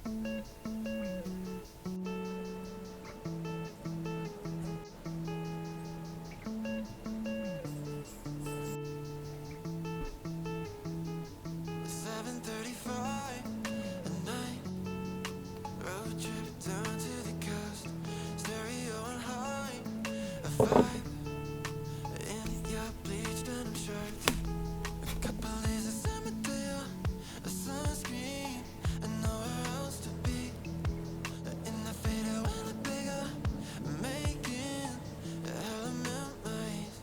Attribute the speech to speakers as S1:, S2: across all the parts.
S1: 7:35 at night, road trip down to the coast, stereo on high, a vibe in your bleached denim shirt, a couple days of summer, a sunscreen, and nowhere else to be. In the fader when the bigger, making hella memories.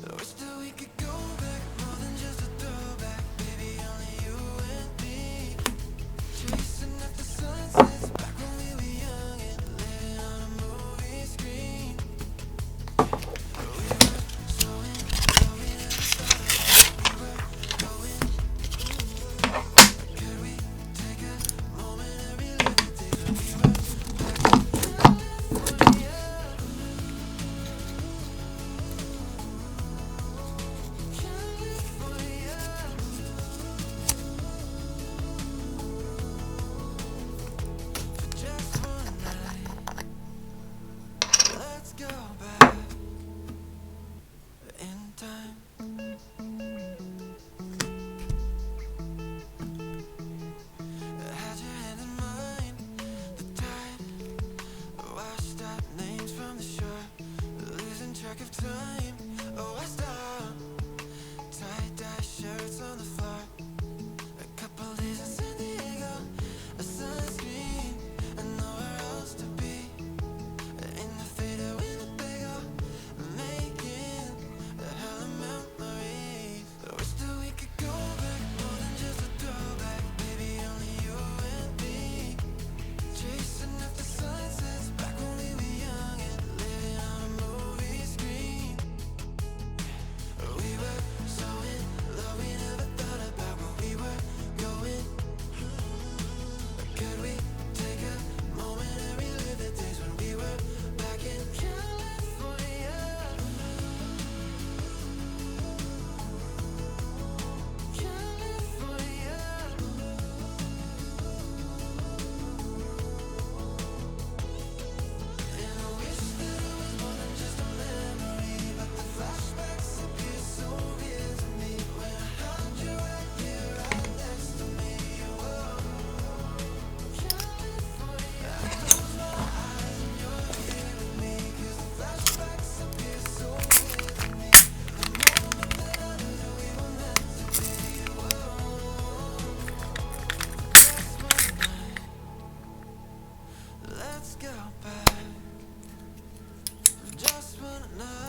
S1: I wish that we could go back, more than just a throwback. Baby, only you and me, chasing after sunsets, back when we were young and living on a movie screen. We were so in love, we never thought about where we were going. Could we take a moment and relive the days when we were back in California? California. For just one night, let's go back in time. Had your hand in mine, the tide washed out names from the shore, losing track of time. Oh, I stop, tie-dye shirts on the floor, a couple days in San Diego, a sunscreen, and nowhere else to be. In the fader with a bagel, making hella memories. I wish that we could go back, more than just a throwback. Baby, only you and me, chasing after sunsets, back when we were young and living on a movie screen. We were so in love, we never thought about where we were going. Could we take a moment and relive the days when we were back in California? California. And I wish that it was more than just a memory, but the flashbacks appear so real to me when I held you right here, right next to me. Whoa, California. I close my eyes and you're here with me, 'cause the flashbacks appear so real to me. The moment that I knew that we were meant to be. Whoa, just one night, let's go back. Just one night.